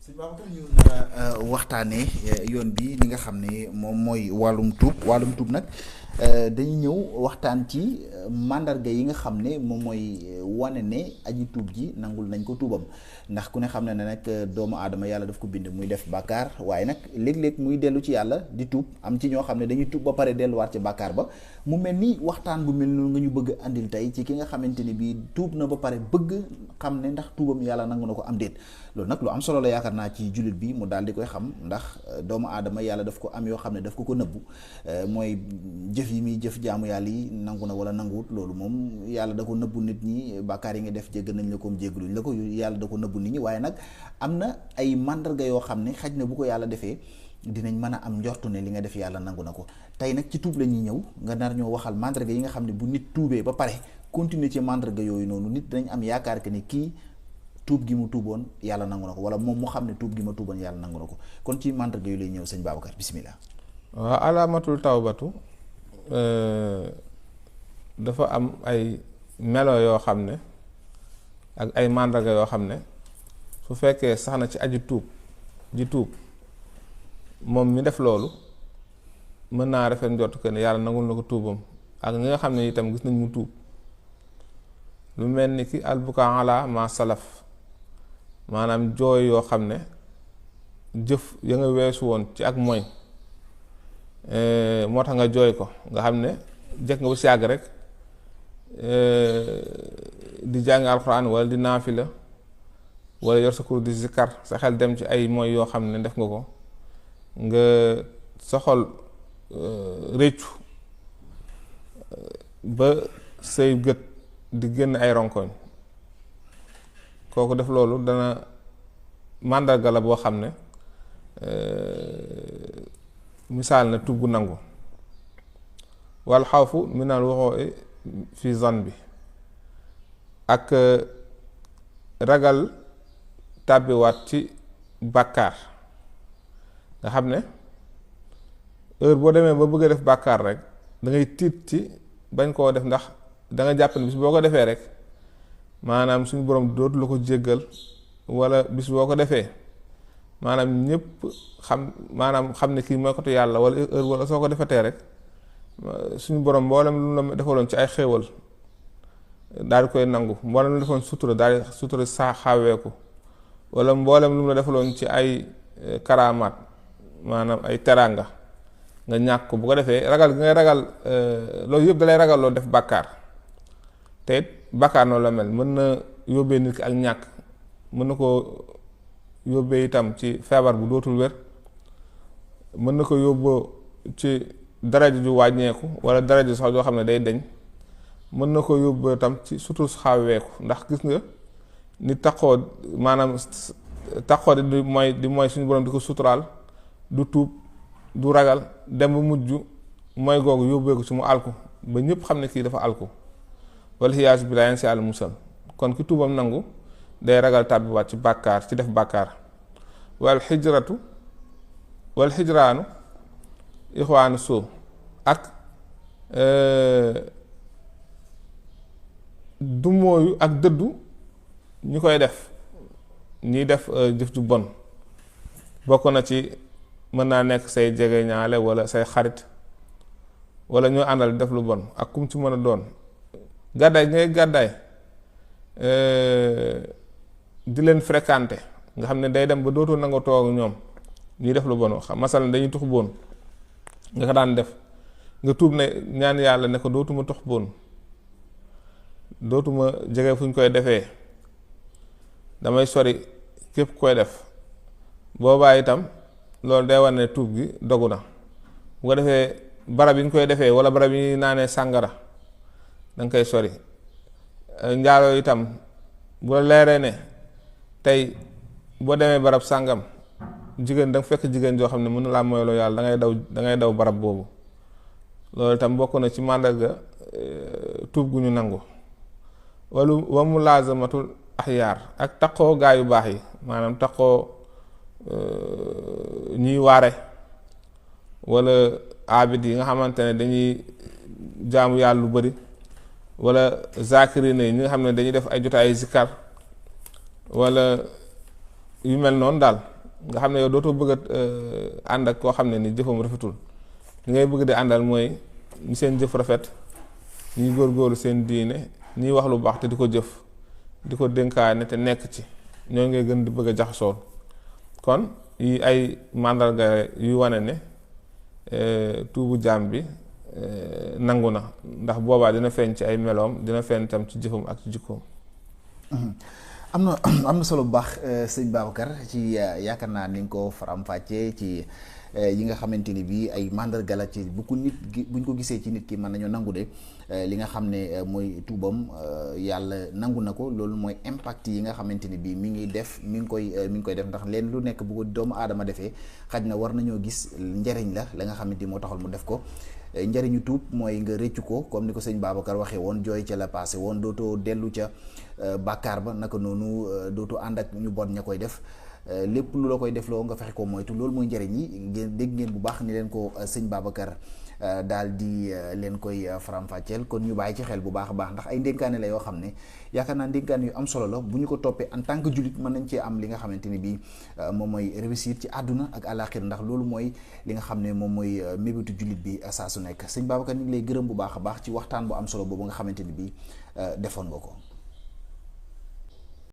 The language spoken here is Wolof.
sëñ Babacar ñu nar a waxtaanee yoon bi li nga xam ne moom mooy wàllum tuub nag dañuy ñëw waxtaan ci mandarga yi nga xam ne moom mooy wane ne aji tuub ji nangul nañ ko tuubam ndax ku ne xam ne nag doomu aadama yàlla daf ko bind muy def bàkkaar waaye nag léeg-léeg muy dellu ci yàlla di tuub am ci ñoo xam ne dañuy tuub ba pare delluwaat ci bàkkaar ba mu mel ni waxtaan bu mel noonu nga ñu bëgg andil tey ci ki nga xamante ni bii tuub na ba pare bëgg xam ne ndax tuubam yàlla nangu na ko am déet loolu nag lu am solo la yaakaar naa ci jullit bi mu daal di koy xam ndax doomu aadama yàlla daf ko am yoo xam ne daf ko nëbbu mooy jëf yi muy jëf jaamu yàlla yi nangu na wala nanguwut loolu moom yàlla da ko nëbbu nit ñi bàkkaar yi nga def jégg nañ la ko jéggaluñ la ko yàlla da ko nëbbu nit ñi waaye nag am na ay mandarga yoo xam ne xaj na bu ko yàlla defee dinañ mën a am njortu ne li nga def yàlla nangu na ko tey nag ci tuub la ñuy ñëw nga nar ñoo waxal mandarga yi nga xam ne bu nit tuubee ba pare continuer ci mandarga yooyu noonu nit dinañ am yaakaar que ni kii tuub gi mu tuuboon yàlla nangu na ko wala moom mu xam ne tuub gi ma tuuboon yàlla nangu na ko kon ci mandarga yu lay ñëw sëñ Babacar bismillah. waaw alaamatul tawbatu dafa am ay melo yoo xam ne ak ay mandarga yoo xam ne su fekkee sax na ci aji tuub ji tuub moom mi def loolu mën naa rafet njort que ne yàlla nangul na ko tuubam ak ñi nga xam ne itam gis nañ mu tuub lu mel ni ki albuka ala ma salaf maanaam jooy yoo xam ne jëf ya nga weesu woon ci ak mooy moo tax nga jooy ko nga xam ne jekk nga ba si yàgg rek di jàng alxuraan wala di naafila wala yor sa kur di zikar sa xel dem ci ay mooy yoo xam ne def nga ko nga sa xol réccu ba say gët di génn ay ronkoñ kooku def loolu dana màndarga la boo xam ne misaal na tubb nangu wal xawfu minal wuqu'i fi zan bi ak ragal tàbbiwaat ci bàkkaar nga xam ne heure boo demee ba bëgg a def bàkkaar rek da ngay tiit ci bañ koo def ndax da nga jàpp ne bis boo ko defee rek maanaam suñu borom dootu la ko jéggal wala bis boo ko defee maanaam ñëpp xam ne kii mooy kotu yàlla wala heure wala soo ko defetee rek suñu borom mboolem lu la defaloon ci ay xéewal daal di koy nangu mboolem lu la defoon sutura daal di sutura saa xaaweeku wala mboolem lu la defaloon ci ay karaamaat maanaam ay teraanga nga ñàkk ko bu ko defee ragal gi ngay ragal loolu yëpp dalay ragal loolu def bàkkaar te it bàkkaar noonu la mel mën na yóbbee nit ki ak ñàkk mën na ko yóbbee itam ci feebar bu dootul wér mën na ko yóbboo ci daraja ju wàññeeku wala daraja sax joo xam ne day deñ mën na ko yóbboo itam ci surtout xaaweeku ndax gis nga ni taxoo maanaam taxoo di mooy suñu borom di ko suturaal du tuub du ragal dem ba mujj mooy googu yóbbee ko ci mu alku ba ñëpp xam ne kii dafa alku wala xiyaasu bi laa yan si àll musal kon ki tuubam nangu day ragal tàbbiwaat ci bàkkaar ci def bàkkaar wal xijraanu ixwaanu soo ak du mooyu ak dëddu ñi koy def ñiy def jëf ju bon bokk na ci mën naa nekk say jege ñaale wala say xarit wala ñoo àndal def lu bon ak kum ci mën a doon gàddaay ngay gàddaay di leen fréquenter nga xam ne day dem ba dootoo nangoo toog ñoom ñuy def lu bon masalan dañuy tux boon nga ko daan def nga tuub ne ñaan yàlla ne ko dootuma tux boon dootuma jege fu ñu koy defee damay sori képp koy def boobaa itam loolu day war ne tuub gi dogu na bu ko defee barab yi ñu koy defee wala barab yi naanee sàngara da nga koy sori njaaloo itam bu la leeree ne tey boo demee barab sàngam jigéen da nga fekk jigéen joo xam ne mën na laa moyloo yàlla da ngay daw barab boobu loolu itam bokk na ci màndarga tuub gu ñu nangu wala wa mu laazamatul axyaar ak taqoo gaa yu baax yi maanaam taqoo ñuy waare wala abid yi nga xamante ne dañuy jaamu yàlla lu bari wala zakirine yi ñi nga xam ne dañuy def ay jotaay zikkar wala yu mel noonu daal nga xam ne yow dootoo bëgg a ànd ak koo xam ne ni jëfam rafetul li ngay bëgg di àndal mooy ñi seen jëf rafet ñi góorgóorlu seen diine ñiy wax lu baax te di ko jëf di ko dénkaane te nekk ci ñoo ngay gën di bëgg a jaxasool kon yi ay màndarga yu wane ne tuubu jaam bi nangu na ndax boobaa dina feeñ ci ay meloom dina feeñ tam ci jëfam ak ci jikkoom. am na solo bu baax sëñ Babacar ci yaakaar naa ni nga ko faram-fàccee ci yi nga xamante ni bii ay mandarga la ci bu ko buñ ko gisee ci nit ki mën nañoo nangu de li nga xam ne mooy tuubam yàlla nangu na ko loolu mooy impact yi nga xamante ni bii mi ngi koy def ndax leen lu nekk bu ko doomu aadama defee xaj na war nañoo gis njariñ la nga xamante ni moo taxal mu def ko. njariñu tuub mooy nga rëccu ko comme ni ko sëñ Babacar waxee woon jooy ca la passé woon dootoo dellu ca bàkkaar ba naka noonu dootoo ànd ak ñu bon ña koy def lépp lu la koy def loo nga fexe ko moytu loolu mooy njariñ yi ngeen dégg ngeen bu baax ni leen ko sëñ Babacar daal di leen koy faram-fàcceel kon ñu bàyyi ci xel bu baax a baax ndax ay ndénkaane la yoo xam ne yaakaar naa ndénkaane yu am solo la bu ñu ko toppee en tant que jullit mën nañ cee am li nga xamante ni bii moom mooy réussir ci àdduna ak àllaaxira ndax loolu mooy li nga xam ne moom mooy mébétu jullit bi saa su nekk sëñ Babacar ñu ngi lay gërëm bu baax a baax ci waxtaan bu am solo boobu nga xamante ni bii defoon nga ko.